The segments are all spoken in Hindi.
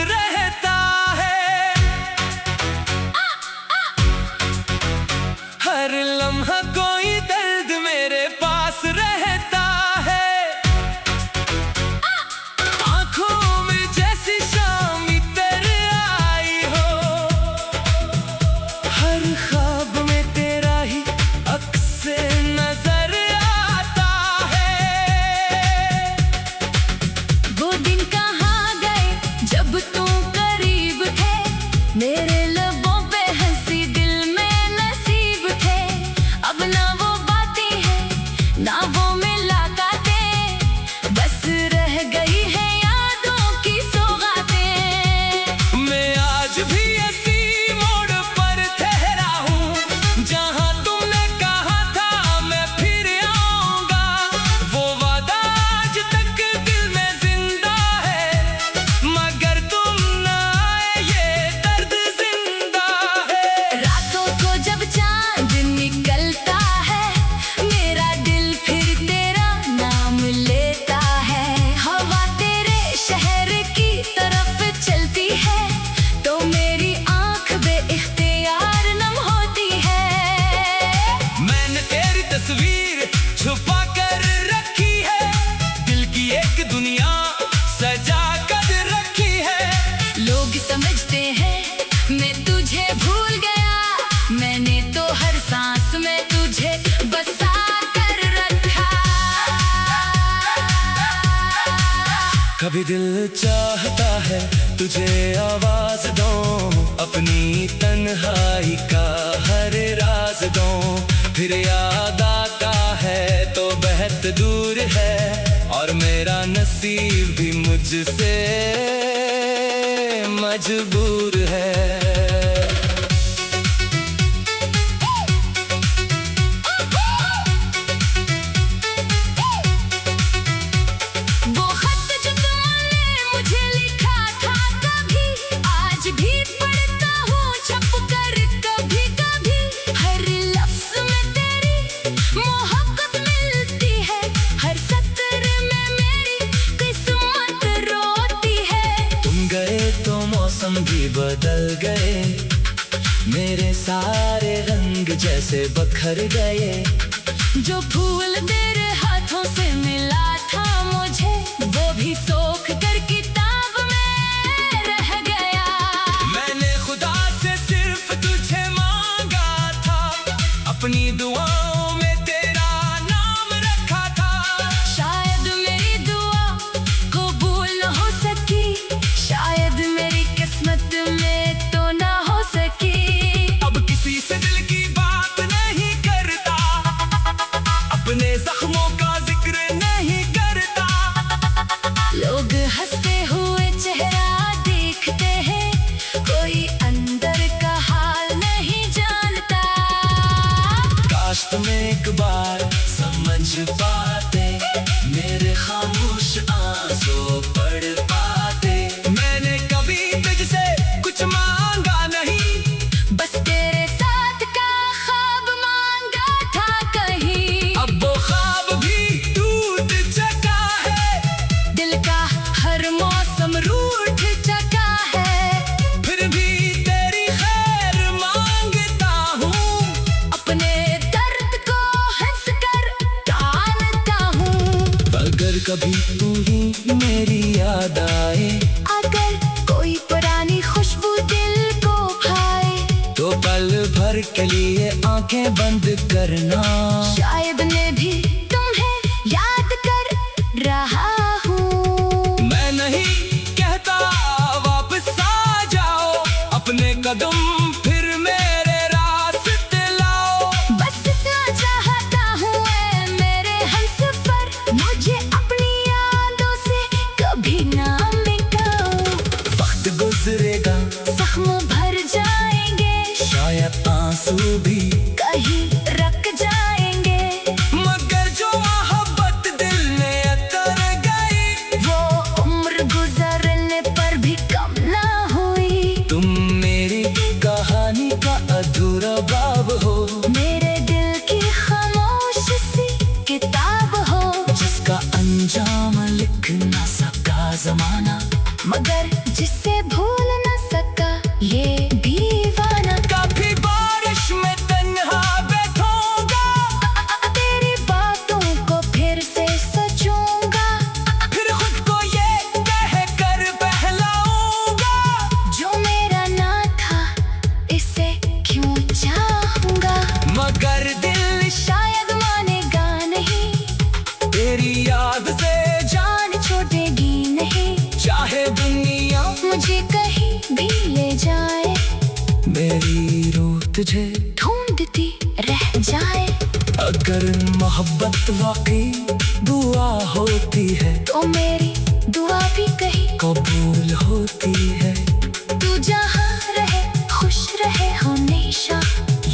रहता है। हर लम्हा कोई दर्द मेरे पास रहता है। आंखों में जैसी शाम तेरे आई हो, हर ख्वाब में तेरा ही अक्स नजर आता है। वो दिन कहाँ गए जब तुम करीब थे, मेरे लबों पे हंसी दिल में नसीब थे। अब ना वो बातें हैं ना वो मुलाकातें, बस रह गई है यादों की सौगातें। मैं आज भी इसी मोड़ पर ठहरा हूँ, जहाँ तुमने कहा था मैं फिर आऊंगा। वो वादा आज तक दिल में जिंदा है, मगर तुम न आए ये दर्द जिंदा है। रातों को जब चांद निकलता है, मेरा दिल फिर तेरा नाम लेता है। हवा तेरे शहर की तरफ चलती है, तो मेरी आंख बेइख्तियार नम होती है। मैंने तेरी तस्वीर छुपा कर रखी है, दिल की एक दुनिया सजा कर रखी है। लोग समझते हैं मैं तुझे भूल गया, मैंने तो हर सांस में तुझे बसा कर रखा। कभी दिल चाहता है तुझे आवाज दूं, अपनी तन्हाई का हर राज दूं। फिर याद आता है तो बहुत दूर है, और मेरा नसीब भी मुझसे मजबूर है। वो खत जो तुमने मुझे लिखा था कभी, आज भी पढ़ता हूँ छुप कर कभी कभी। हर लफ्ज में तेरी मोहब्बत मिलती है, हर सत्र में मेरी किस्मत रोती है। तुम गए तो मौसम भी बदल गए, मेरे सारे रंग जैसे बखर गए। जो फूल तेरे हाथों से मिला था मुझे, वो भी सोख कर किताब में रह गया। मैंने खुदा से सिर्फ तुझे मांगा था, अपनी दुआओं में तेरा नाम रखा था। शायद मेरी दुआ कबूल न हो सकी, शायद मेरी किस्मत में तो ना हो सकी। अब किसी से दिल की बात नहीं करता, अपने जख्मों का जिक्र नहीं करता। लोग हंसते हुए चेहरा देखते हैं, कोई अंदर का हाल नहीं जानता। काश तुम एक बार समझ पाते, मेरे खामोश आंसू पढ़ पाते। मैंने कभी तुझसे कुछ मांगा नहीं, बस तेरे साथ का ख्वाब मांगा था कहीं। अब वो ख्वाब भी टूट चुका है, दिल का हर मौसम रूठ चुका है। फिर भी तेरी खैर मांगता हूँ, अपने दर्द को हंस कर टालता हूँ। अगर कभी तू ही मेरी याद आए, अगर कोई पुरानी खुशबू दिल को भाए, तो पल भर के लिए आंखें बंद करना। शायद मैं भी तुम्हें याद कर रहा हूँ। मैं नहीं कहता वापस आ जाओ, अपने कदम फिर मेरे रास्ते लाओ। बस इतना चाहता हूँ ऐ मेरे हमसफर, मुझे अपनी यादों से कभी ना मिटाओ। वक्त गुजरेगा, जख्म भर जाएंगे, शायद आंसू भी कहीं रख जाएंगे। मगर जो मोहब्बत दिल में उतर गई, वो उम्र गुजरने पर भी कम ना हुई। तुम मेरी कहानी का अधूरा बाब हो, मेरे दिल की खामोश सी किताब हो, जिसका अंजाम लिख ना सका जमाना, मगर जिस इसे भूल न सका ये दीवाना। कभी बारिश में तन्हा बैठूंगा, तेरी बातों को फिर से सोचूंगा, फिर खुद को ये कह कर बहलाऊंगा, जो मेरा ना था इसे क्यों चाहूंगा। मगर दिल शायद मानेगा नहीं, तेरी याद से जान छोड़ेगी नहीं, चाहे दुनिया मुझे कहीं भी ले जाए, मेरी रूह तुझे ढूंढती रह जाए। अगर मोहब्बत वाकई दुआ होती है तो मेरी दुआ भी कहीं कबूल होती है। तू जहाँ रहे खुश रहे हमेशा,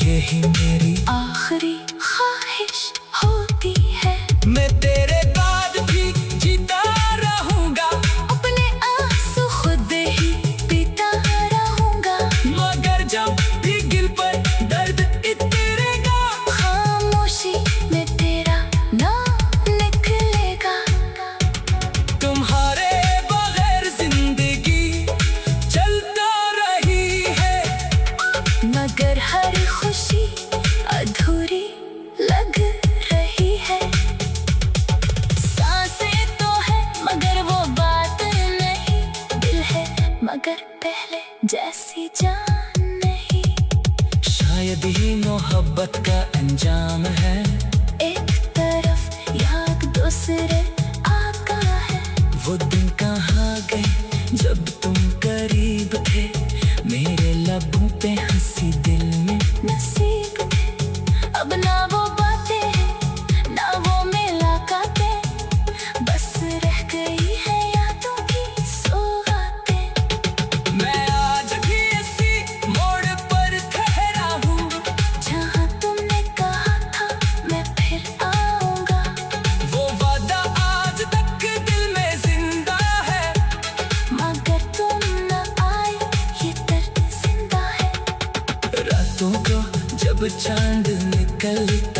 यही मेरी आखिरी ख्वाहिश होती है। मैं तेरे बाद भी जीता रहूंगा, अपने आंसू खुद ही पीता रहूंगा, मगर जब भी दिल पर दर्द इतरेगा, खामोशी में तेरा नाम निकलेगा। तुम्हारे बगैर जिंदगी चलता रही है, मगर हर खुशी अधूरी लग रही है। सांसें तो है मगर वो बात नहीं, दिल है मगर पहले जैसी जान नहीं। शायद ही मोहब्बत का अंजाम है, एक तरफ याद दूसरे आका है, वो दिन कहाँ गए जब तुम करीब थे, मेरे लबों पे हंसी दिल में नसीब थे। अब ना वो बातें हैं ना वो मुलाकातें, बस रह गई है यादों की सौगातें। मैं आज भी इसी मोड़ पर ठहरा हूँ, जहाँ तुमने कहा था मैं फिर आऊंगा, वो वादा आज तक दिल में जिंदा है, मगर तुम न आए ये दर्द जिंदा है। रातों को जब चांद निकलता